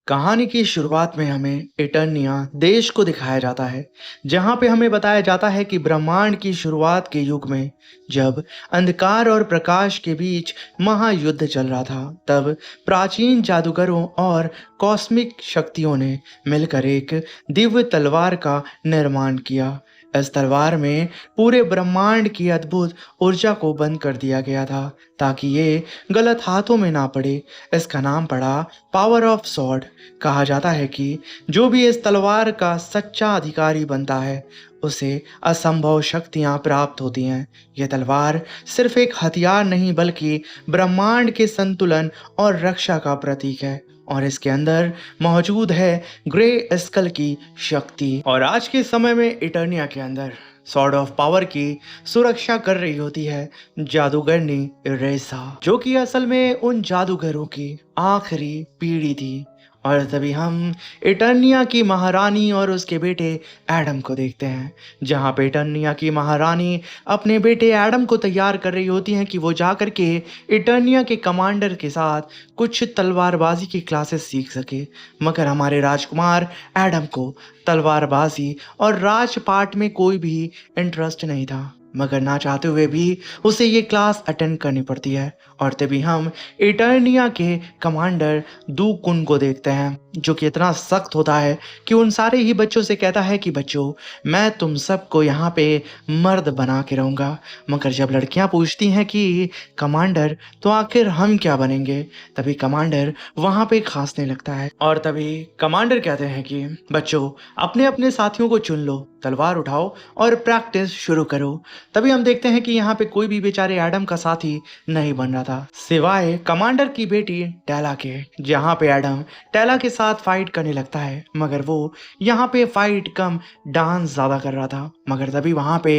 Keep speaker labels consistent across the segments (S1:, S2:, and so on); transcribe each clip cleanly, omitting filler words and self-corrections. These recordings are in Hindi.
S1: कहानी की शुरुआत में हमें इटर्निया देश को दिखाया जाता है, जहां पे हमें बताया जाता है कि ब्रह्मांड की शुरुआत के युग में जब अंधकार और प्रकाश के बीच महायुद्ध चल रहा था, तब प्राचीन जादूगरों और कॉस्मिक शक्तियों ने मिलकर एक दिव्य तलवार का निर्माण किया। इस तलवार में पूरे ब्रह्मांड की अद्भुत ऊर्जा को बंद कर दिया गया था, ताकि ये गलत हाथों में ना पड़े। इसका नाम पड़ा पावर ऑफ सॉर्ड। कहा जाता है कि जो भी इस तलवार का सच्चा अधिकारी बनता है, उसे असंभव शक्तियां प्राप्त होती हैं। यह तलवार सिर्फ एक हथियार नहीं, बल्कि ब्रह्मांड के संतुलन और रक्षा का प्रतीक है। और इसके अंदर मौजूद है ग्रे स्कल की शक्ति। और आज के समय में इटर्निया के अंदर सॉर्ड ऑफ पावर की सुरक्षा कर रही होती है जादूगरनी इरेसा, जो कि असल में उन जादूगरों की आखिरी पीढ़ी थी। और तभी हम इटर्निया की महारानी और उसके बेटे एडम को देखते हैं, जहाँ पे इटर्निया की महारानी अपने बेटे एडम को तैयार कर रही होती हैं कि वो जा कर के इटर्निया के कमांडर के साथ कुछ तलवारबाजी की क्लासेस सीख सके। मगर हमारे राजकुमार एडम को तलवारबाजी और राजपाट में कोई भी इंटरेस्ट नहीं था, मगर ना चाहते हुए भी उसे ये क्लास अटेंड करनी पड़ती है। और तभी हम इटर्निया के कमांडर दू कुन को देखते हैं, जो कि इतना सख्त होता है कि उन सारे ही बच्चों से कहता है कि बच्चों, मैं तुम सबको यहाँ पे मर्द बना के रहूँगा। मगर जब लड़कियाँ पूछती हैं कि कमांडर तो आखिर हम क्या बनेंगे, तभी कमांडर वहाँ पे खांसने लगता है। और तभी कमांडर कहते हैं कि बच्चों, अपने अपने साथियों को चुन लो, तलवार उठाओ और प्रैक्टिस शुरू करो। तभी हम देखते हैं कि यहाँ पे कोई भी बेचारे एडम का साथी नहीं बन रहा था, सिवाय कमांडर की बेटी टेला के। जहाँ पे एडम टेला के साथ फाइट करने लगता है, मगर वो यहाँ पे फाइट कम डांस ज्यादा कर रहा था। मगर तभी वहाँ पे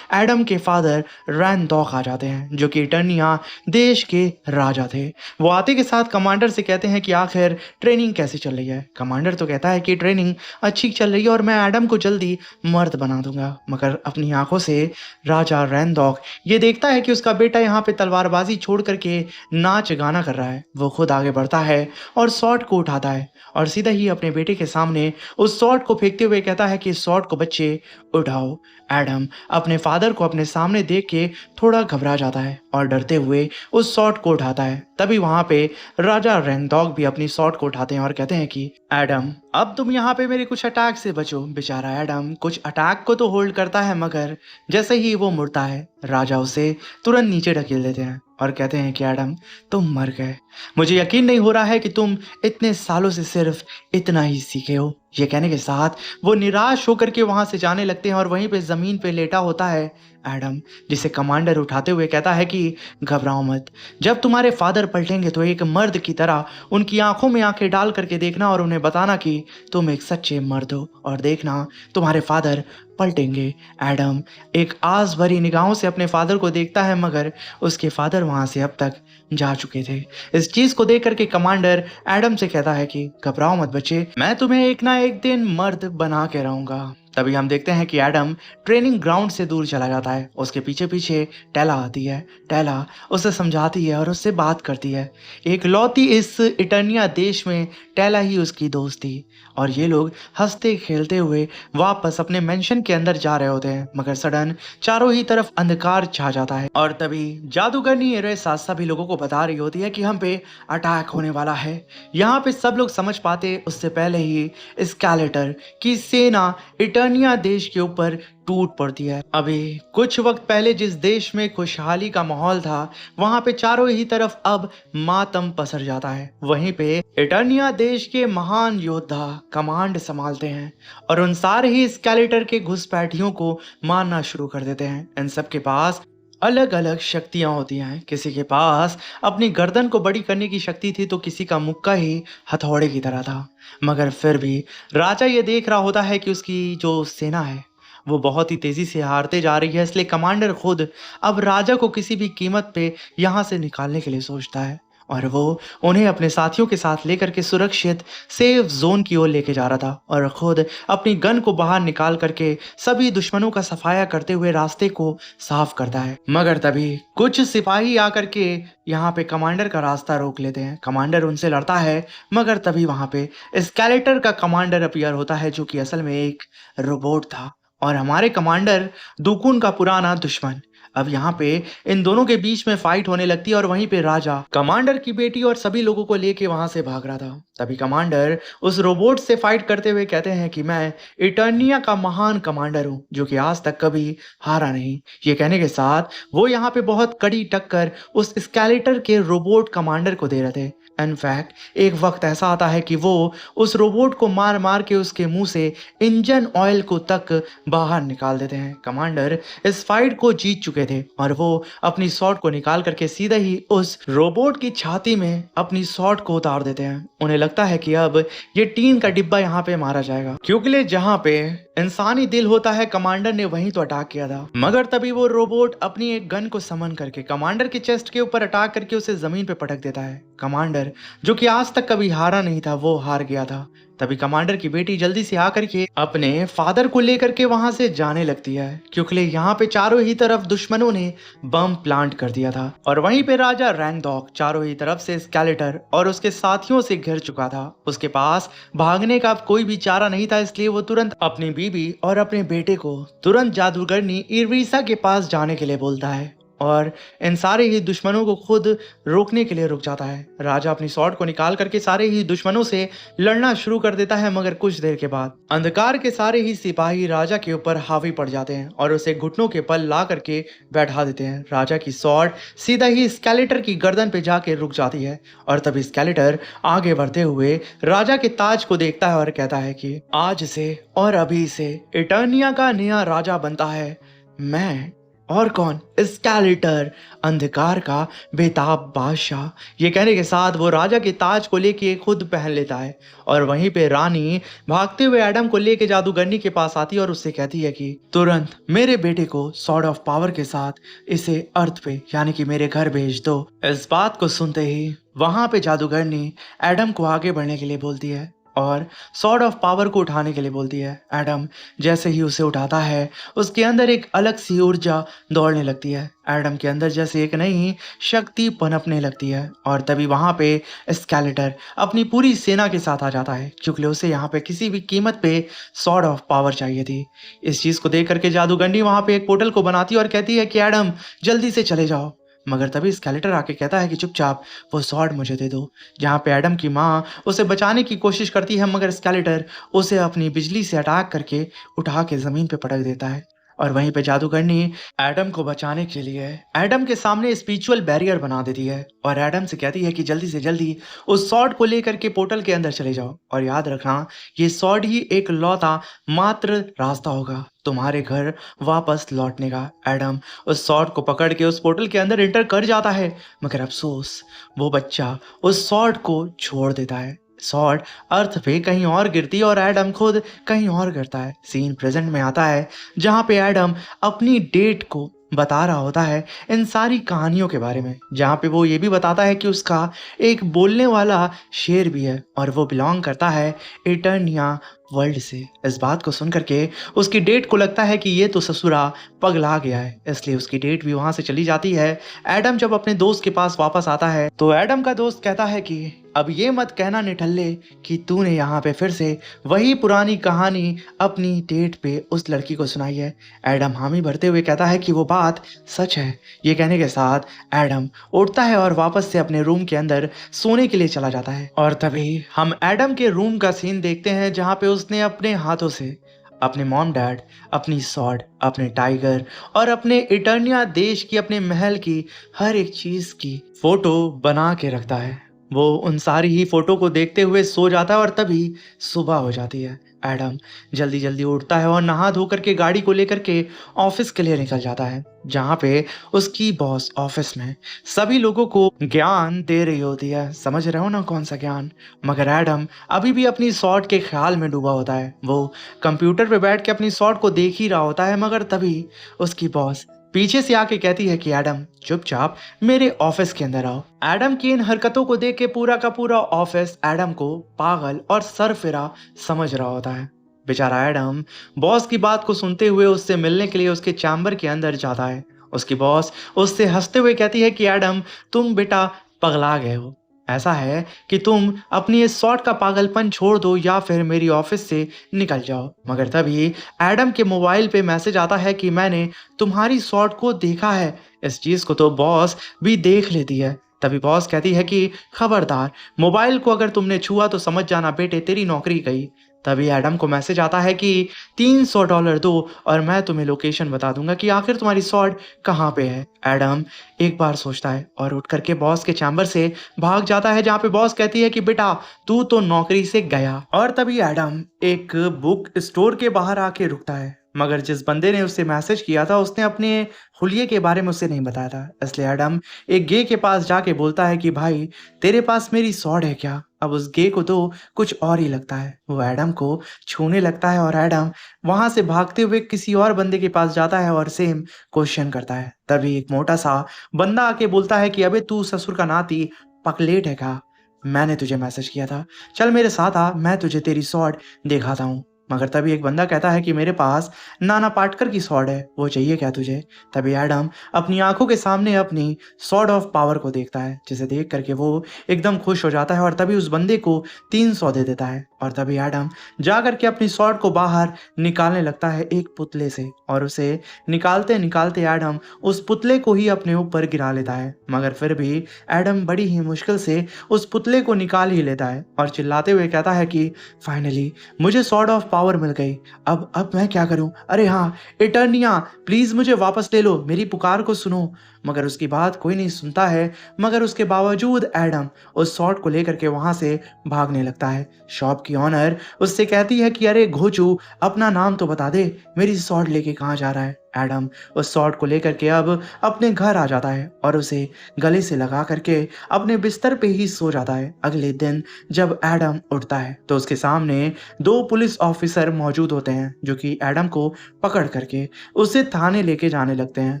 S1: एडम के फादर रैनडॉक आ जाते हैं, जो कि इटर्निया देश के राजा थे। वो आते के साथ कमांडर से कहते हैं कि आखिर ट्रेनिंग कैसी चल रही है। कमांडर तो कहता है कि ट्रेनिंग अच्छी चल रही है और मैं एडम को जल्दी मर्द बना दूंगा। मगर अपनी आंखों से राजा रैनडॉक ये देखता है कि उसका बेटा यहाँ पे तलवारबाजी छोड़ करके नाच गाना कर रहा है। वो खुद आगे बढ़ता है और स्वॉर्ड को उठाता है और सीधा ही अपने बेटे के सामने उस स्वॉर्ड को फेंकते हुए कहता है कि इस स्वॉर्ड को बच्चे उठाओ। एडम अपने फादर को अपने सामने देख के थोड़ा घबरा जाता है और डरते हुए उस स्वॉर्ड को उठाता है। तभी वहां पे राजा रैनडॉक भी अपनी स्वॉर्ड को उठाते हैं और कहते हैं कि एडम, अब तुम यहाँ पे मेरे कुछ अटैक से बचो। बेचारा एडम कुछ अटैक को तो होल्ड करता है, मगर जैसे ही वो मुड़ता है, राजा उसे तुरंत नीचे ढकेल देते हैं और कहते हैं कि एडम, तुम मर गए। मुझे यकीन नहीं हो रहा है कि तुम इतने सालों से सिर्फ इतना ही सीखे हो। ये कहने के साथ वो निराश होकर के वहां से जाने लगते हैं और वहीं पे जमीन पे लेटा होता है एडम, जिसे कमांडर उठाते हुए कहता है कि घबराओ मत, जब तुम्हारे फादर पलटेंगे तो एक मर्द की तरह उनकी आंखों में आंखें डाल करके देखना और उन्हें बताना कि तुम एक सच्चे मर्द हो, और देखना तुम्हारे फादर पलटेंगे। एडम एक आस भरी निगाहों से अपने फादर को देखता है, मगर उसके फादर वहां से अब तक जा चुके थे। इस चीज को देख करके कमांडर एडम से कहता है कि घबराओ मत बच्चे, मैं तुम्हें एक ना एक दिन मर्द बना के रहूंगा। तभी हम देखते हैं कि एडम ट्रेनिंग ग्राउंड से दूर चला जाता है। उसके पीछे पीछे टेला आती है। टेला उसे समझाती है और उससे बात करती है। एक लौती इस इटर्निया देश में टेला ही उसकी दोस्त थी, और ये लोग हंसते खेलते हुए वापस अपने मेंशन के अंदर जा रहे होते हैं, मगर सडन चारों ही तरफ अंधकार छा जाता है। और तभी जादूगरनी इरेसा सभी लोगों को बता रही होती है कि हम पे अटैक होने वाला है। यहाँ पे सब लोग समझ पाते उससे पहले ही स्केलेटर की सेना इटर्निया देश के ऊपर टूट पड़ती है। अभी कुछ वक्त पहले जिस देश में खुशहाली का माहौल था, वहां पे चारों ही तरफ अब मातम पसर जाता है। वहीं पे इटर्निया देश के महान योद्धा कमांड संभालते हैं और उन सारे ही स्केलेटर के घुसपैठियों को मारना शुरू कर देते हैं। इन सब के पास अलग अलग शक्तियां होती हैं। किसी के पास अपनी गर्दन को बड़ी करने की शक्ति थी, तो किसी का मुक्का ही हथौड़े की तरह था। मगर फिर भी राजा ये देख रहा होता है कि उसकी जो सेना है वो बहुत ही तेजी से हारते जा रही है, इसलिए कमांडर खुद अब राजा को किसी भी कीमत पे यहाँ से निकालने के लिए सोचता है। और वो उन्हें अपने साथियों के साथ लेकर के सुरक्षित सेफ जोन की ओर लेके जा रहा था और खुद अपनी गन को बाहर निकाल करके सभी दुश्मनों का सफाया करते हुए रास्ते को साफ करता है। मगर तभी कुछ सिपाही आकर के यहाँ पे कमांडर का रास्ता रोक लेते हैं। कमांडर उनसे लड़ता है, मगर तभी वहां पे स्केलेटर का कमांडर अपीयर होता है, जो कि असल में एक रोबोट था और हमारे कमांडर दुकुन का पुराना दुश्मन। अब यहाँ पे इन दोनों के बीच में फाइट होने लगती है और वहीं पे राजा कमांडर की बेटी और सभी लोगों को लेके वहां से भाग रहा था। तभी कमांडर उस रोबोट से फाइट करते हुए कहते हैं कि मैं इटर्निया का महान कमांडर हूं, जो कि आज तक कभी हारा नहीं। ये कहने के साथ वो यहाँ पे बहुत कड़ी टक्कर उस स्केलेटर के रोबोट कमांडर को दे रहे थे। इनफैक्ट एक वक्त ऐसा आता है कि वो उस रोबोट को मार मार के उसके मुंह से इंजन ऑयल को तक बाहर निकाल देते हैं। कमांडर इस फाइट को जीत चुके थे और वो अपनी शॉट को निकाल करके सीधे ही उस रोबोट की छाती में अपनी शॉट को उतार देते हैं। उन्हें लगता है कि अब ये टीन का डिब्बा यहाँ पे मारा जाएगा, क्योंकि जहाँ पे इंसानी दिल होता है कमांडर ने वहीं तो अटैक किया था। मगर तभी वो रोबोट अपनी एक गन को समन करके कमांडर के चेस्ट के ऊपर अटैक करके उसे जमीन पे पटक देता है। कमांडर जो कि आज तक कभी हारा नहीं था, वो हार गया था। तभी कमांडर की बेटी जल्दी से आकर के अपने फादर को लेकर के वहां से जाने लगती है, क्योंकि यहाँ पे चारों ही तरफ दुश्मनों ने बम प्लांट कर दिया था और वहीं पे राजा रैंगडॉक चारों ही तरफ से स्केलेटर और उसके साथियों से घिर चुका था। उसके पास भागने का अब कोई भी चारा नहीं था, इसलिए वो तुरंत अपनी बीबी और अपने बेटे को तुरंत जादूगरनी इरविसा के पास जाने के लिए बोलता है और इन सारे ही दुश्मनों को खुद रोकने के लिए रुक जाता है। राजा अपनी स्वॉर्ड को निकाल करके सारे ही दुश्मनों से लड़ना शुरू कर देता है, मगर कुछ देर के बाद अंधकार के सारे ही सिपाही राजा के ऊपर हावी पड़ जाते हैं और उसे घुटनों के बल ला करके बैठा देते हैं। राजा की स्वॉर्ड सीधा ही स्केलेटर की गर्दन पे जाके रुक जाती है और तभी स्केलेटर आगे बढ़ते हुए राजा के ताज को देखता है और कहता है कि आज से और अभी से इटर्निया का नया राजा बनता है मैं, और कौन? स्केलेटर, अंधकार का बेताब बादशाह। ये कहने के साथ वो राजा के ताज को लेके खुद पहन लेता है और वहीं पे रानी भागते हुए एडम को लेके जादूगरनी के पास आती है और उससे कहती है कि तुरंत मेरे बेटे को सॉर्ड ऑफ पावर के साथ इसे अर्थ पे यानी कि मेरे घर भेज दो। इस बात को सुनते ही वहां पे जादूगरनी एडम को आगे बढ़ने के लिए बोलती है और सॉर्ड ऑफ पावर को उठाने के लिए बोलती है। एडम जैसे ही उसे उठाता है, उसके अंदर एक अलग सी ऊर्जा दौड़ने लगती है। एडम के अंदर जैसे एक नई शक्ति पनपने लगती है और तभी वहां पे स्केलेटर अपनी पूरी सेना के साथ आ जाता है, क्योंकि उसे यहाँ पे किसी भी कीमत पे सॉर्ड ऑफ पावर चाहिए थी। इस चीज को देख करके जादूगरनी वहां पे एक पोर्टल को बनाती है और कहती है कि एडम जल्दी से चले जाओ। मगर तभी स्केलेटर आके कहता है कि चुपचाप वो सॉर्ड मुझे दे दो। जहाँ पे एडम की माँ उसे बचाने की कोशिश करती है, मगर स्केलेटर उसे अपनी बिजली से अटैक करके उठा के जमीन पे पटक देता है और वहीं पे जादूगरनी एडम को बचाने के लिए एडम के सामने स्पिरिचुअल बैरियर बना देती है और एडम से कहती है कि जल्दी से जल्दी उस सॉर्ड को लेकर के पोर्टल के अंदर चले जाओ और याद रखना ये सॉर्ड ही एक लौता मात्र रास्ता होगा तुम्हारे घर वापस लौटने का। एडम उस सॉर्ड को पकड़ के उस पोर्टल के अंदर एंटर कर जाता है, मगर अफसोस वो बच्चा उस सॉर्ड को छोड़ देता है। सॉर्ड अर्थ पे कहीं और गिरती और एडम खुद कहीं और गिरता है। सीन प्रेजेंट में आता है जहाँ पे एडम अपनी डेट को बता रहा होता है इन सारी कहानियों के बारे में, जहाँ पे वो ये भी बताता है कि उसका एक बोलने वाला शेर भी है और वो बिलोंग करता है इटर्निया वर्ल्ड से। इस बात को सुन करके उसकी डेट को लगता है कि ये तो ससुरा पगला गया है, इसलिए उसकी डेट भी वहां से चली जाती है। एडम जब अपने दोस्त के पास वापस आता है तो एडम का दोस्त कहता है कि अब ये मत कहना निठल्ले कि तूने यहाँ पे फिर से वही पुरानी कहानी अपनी डेट पे उस लड़की को सुनाई है। एडम हामी भरते हुए कहता है कि वो बात सच है। ये कहने के साथ एडम उठता है और वापस से अपने रूम के अंदर सोने के लिए चला जाता है और तभी हम एडम के रूम का सीन देखते हैं जहाँ पे उसने अपने हाथों से अपने मॉम डैड, अपनी सॉर्ड, अपने टाइगर और अपने इटर्निया देश की, अपने महल की हर एक चीज की फोटो बना के रखता है। वो उन सारी ही फोटो को देखते हुए सो जाता है और तभी सुबह हो जाती है। एडम जल्दी जल्दी उठता है और नहा धो करके गाड़ी को लेकर के ऑफिस के लिए निकल जाता है, जहाँ पे उसकी बॉस ऑफिस में सभी लोगों को ज्ञान दे रही होती है। समझ रहे हो ना कौन सा ज्ञान? मगर एडम अभी भी अपनी शॉट के ख्याल में डूबा होता है। वो कंप्यूटर पे बैठ के अपनी शॉट को देख ही रहा होता है, मगर तभी उसकी बॉस पीछे से आके कहती है कि एडम चुपचाप मेरे ऑफिस के अंदर आओ। एडम की इन हरकतों को देख के पूरा का पूरा ऑफिस एडम को पागल और सरफिरा समझ रहा होता है। बेचारा एडम बॉस की बात को सुनते हुए उससे मिलने के लिए उसके चैम्बर के अंदर जाता है। उसकी बॉस उससे हंसते हुए कहती है कि एडम तुम बेटा पगला गए हो। ऐसा है कि तुम अपनी इस शॉर्ट का पागलपन छोड़ दो या फिर मेरी ऑफिस से निकल जाओ। मगर तभी एडम के मोबाइल पे मैसेज आता है कि मैंने तुम्हारी शॉर्ट को देखा है। इस चीज को तो बॉस भी देख लेती है। तभी बॉस कहती है कि खबरदार, मोबाइल को अगर तुमने छुआ तो समझ जाना बेटे तेरी नौकरी गई। तभी एडम को मैसेज आता है कि $300 दो और मैं तुम्हें लोकेशन बता दूंगा कि आखिर तुम्हारी शॉर्ट कहाँ पे है। एडम एक बार सोचता है और उठ करके बॉस के चैम्बर से भाग जाता है, जहाँ पे बॉस कहती है कि बेटा तू तो नौकरी से गया। और तभी एडम एक बुक स्टोर के बाहर आके रुकता है, मगर जिस बंदे ने उससे मैसेज किया था उसने अपने हुलिये के बारे में उसे नहीं बताया था। इसलिए एडम एक गे के पास जाके बोलता है कि भाई तेरे पास मेरी स्वॉर्ड है क्या। अब उस गे को तो कुछ और ही लगता है, वो एडम को छूने लगता है और एडम वहां से भागते हुए किसी और बंदे के पास जाता है और सेम क्वेश्चन करता है। तभी एक मोटा सा बंदा आके बोलता है कि अबे तू ससुर का नाती पकलेट है क्या, मैंने तुझे मैसेज किया था, चल मेरे साथ आ, मैं तुझे तेरी स्वॉर्ड दिखाता हूँ। मगर तभी एक बंदा कहता है कि मेरे पास नाना पाटकर की स्वॉर्ड है, वो चाहिए क्या तुझे। तभी एडम अपनी आंखों के सामने अपनी स्वॉर्ड ऑफ पावर को देखता है, जिसे देख करके वो एकदम खुश हो जाता है और तभी उस बंदे को 300 दे देता है। और तभी एडम जा करके अपनी स्वॉर्ड को बाहर निकालने लगता है एक पुतले से, और उसे निकालते निकालते एडम उस पुतले को ही अपने ऊपर गिरा लेता है। मगर फिर भी एडम बड़ी ही मुश्किल से उस पुतले को निकाल ही लेता है और चिल्लाते हुए कहता है कि फाइनली मुझे स्वॉर्ड ऑफ पावर मिल गई, अब मैं क्या करूं। अरे हाँ इटर्निया, प्लीज मुझे वापस ले लो, मेरी पुकार को सुनो। मगर उसकी बात कोई नहीं सुनता है, मगर उसके बावजूद एडम उस शॉट को लेकर के वहां से भागने लगता है। शॉप की ऑनर उससे कहती है कि अरे घोचू अपना नाम तो बता दे, मेरी शॉट लेके कहाँ जा रहा है। एडम उस शॉट को लेकर के अब अपने घर आ जाता है और उसे गले से लगा करके अपने बिस्तर पे ही सो जाता है। अगले दिन जब एडम उठता है तो उसके सामने 2 पुलिस ऑफिसर मौजूद होते हैं, जो कि एडम को पकड़ करके उसे थाने लेके जाने लगते हैं।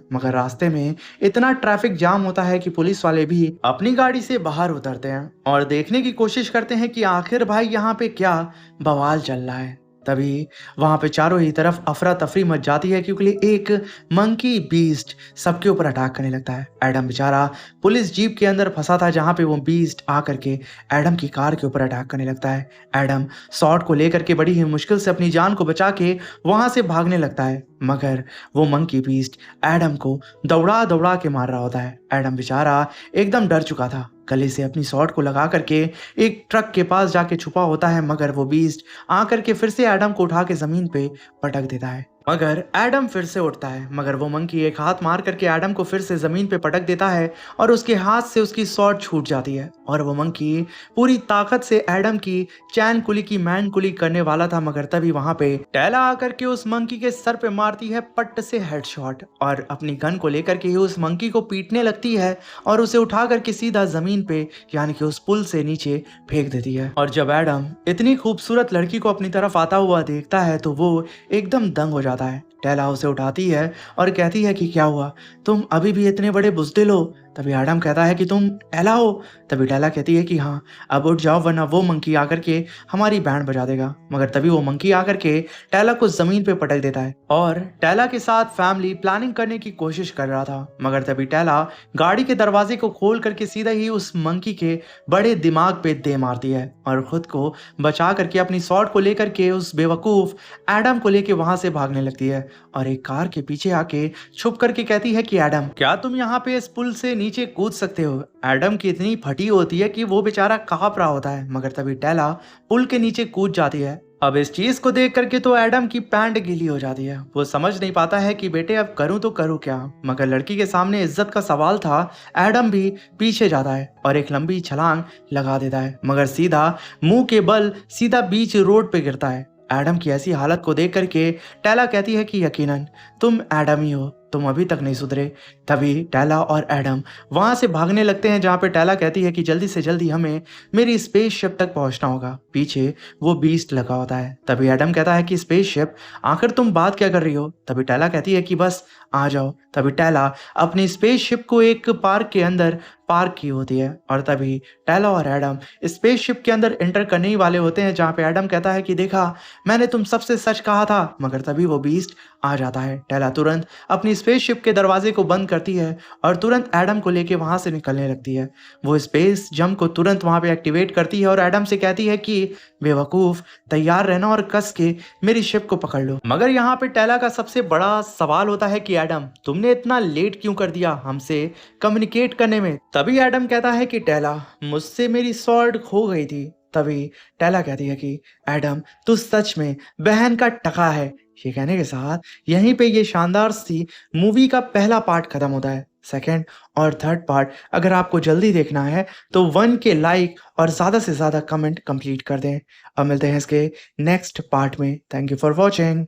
S1: मगर रास्ते में इतना ट्रैफिक जाम होता है कि पुलिस वाले भी अपनी गाड़ी से बाहर उतरते हैं और देखने की कोशिश करते हैं कि आखिर भाई यहाँ पे क्या बवाल चल रहा है। तभी वहां पे चारों ही तरफ अफरा तफरी मच जाती है, क्योंकि एक मंकी बीस्ट सबके ऊपर अटैक करने लगता है। एडम बेचारा पुलिस जीप के अंदर फंसा था, जहां पे वो बीस्ट आकर के एडम की कार के ऊपर अटैक करने लगता है। एडम शॉट को लेकर के बड़ी ही मुश्किल से अपनी जान को बचा के वहां से भागने लगता है, मगर वो मंकी बीस्ट एडम को दौड़ा दौड़ा के मार रहा होता है। एडम बेचारा एकदम डर चुका था, गले से अपनी शॉट को लगा करके एक ट्रक के पास जाके छुपा होता है, मगर वो बीस्ट आकर के फिर से एडम को उठा के जमीन पे पटक देता है। मगर एडम फिर से उठता है, मगर वो मंकी एक हाथ मार करके एडम को फिर से जमीन पे पटक देता है और उसके हाथ से उसकी शॉट छूट जाती है और वो मंकी पूरी ताकत से एडम की चैन कुली की मैन कुली करने वाला था। मगर तभी वहां पे टैला आकर के उस मंकी के सर पे मारती है पट्ट से हेडशॉट और अपनी गन को लेकर के ही उस मंकी को पीटने लगती है और उसे उठा करके सीधा जमीन पे यानी कि उस पुल से नीचे फेंक देती है। और जब एडम इतनी खूबसूरत लड़की को अपनी तरफ आता हुआ देखता है तो वो एकदम दंग हो जाता है। टैला उसे उठाती है और कहती है कि क्या हुआ, तुम अभी भी इतने बड़े बुज़दिल हो। तभी एडम कहता है कि तुम टैला हो। तभी टैला कहती है कि हाँ अब उठ जाओ, वरना वो मंकी आकर के हमारी बैंड बजा देगा। मगर तभी वो मंकी आकर के टैला को जमीन पे पटक देता है और टैला के साथ फैमिली प्लानिंग करने की कोशिश कर रहा था। मगर तभी टैला गाड़ी के दरवाजे को खोल करके सीधा ही उस मंकी के बड़े दिमाग पे दे मारती है और खुद को बचा करके अपनी शॉट को लेकर के उस बेवकूफ एडम को लेके वहां से भागने लगती है और एक कार के पीछे आके छुप करके कहती है कि एडम क्या तुम यहाँ पे इस पुल से नीचे कूद सकते हो। एडम की इतनी फटी होती है कि वो बेचारा कांप रहा होता है, मगर तभी टैला पुल के नीचे कूद जाती है। अब इस चीज को देख करके तो एडम की पैंट गीली हो जाती है, वो समझ नहीं पाता है कि बेटे अब करूं तो करूं क्या। मगर लड़की के सामने इज्जत का सवाल था, एडम भी पीछे जाता है और एक लंबी छलांग लगा देता है, मगर सीधा मुंह के बल सीधा बीच रोड पे गिरता है। एडम की ऐसी हालत को देख करके टैला कहती है कि यकीनन तुम एडम ही हो, तुम अभी तक नहीं सुधरे। तभी टैला और एडम वहां से भागने लगते हैं, जहां पे टैला कहती है कि जल्दी से जल्दी हमें मेरी स्पेसशिप तक पहुंचना होगा। पीछे वो बीस्ट लगा होता है। तभी एडम कहता है कि स्पेसशिप, आखिर तुम बात क्या कर रही हो? तभी टैला कहती है कि बस आ जाओ। तभी टैला अपनी स्पेसशिप को एक पार्क के अंदर पार्क की होती है और तभी टैला और एडम स्पेसशिप के अंदर एंटर करने ही वाले होते हैं, जहां पे एडम कहता है कि देखा, मैंने तुम सबसे सच कहा था। मगर तभी वो बीस्ट आ जाता है। टैला तुरंत अपनी स्पेसशिप के दरवाजे को बंद करती है और तुरंत एडम को लेके वहां से निकलने लगती है। वो स्पेस जंप को तुरंत वहां पे एक्टिवेट करती है और एडम से कहती है कि बेवकूफ, तैयार रहना और कस के मेरी शिप को पकड़ लो। मगर यहाँ पे टैला का सबसे बड़ा सवाल होता है कि एडम, तुमने इतना लेट क्यों कर दिया हमसे कम्युनिकेट करने में? तभी एडम कहता है कि टैला, मुझसे मेरी स्वॉर्ड खो गई थी। तभी टैला कहती है कि एडम, तू सच में बहन का टका है। ये कहने के साथ यहीं पे ये शानदार सी मूवी का पहला पार्ट खत्म होता है। सेकंड और थर्ड पार्ट अगर आपको जल्दी देखना है तो 1 के लाइक और ज़्यादा से ज़्यादा कमेंट कंप्लीट कर दें। अब मिलते हैं इसके नेक्स्ट पार्ट में। Thank you for watching.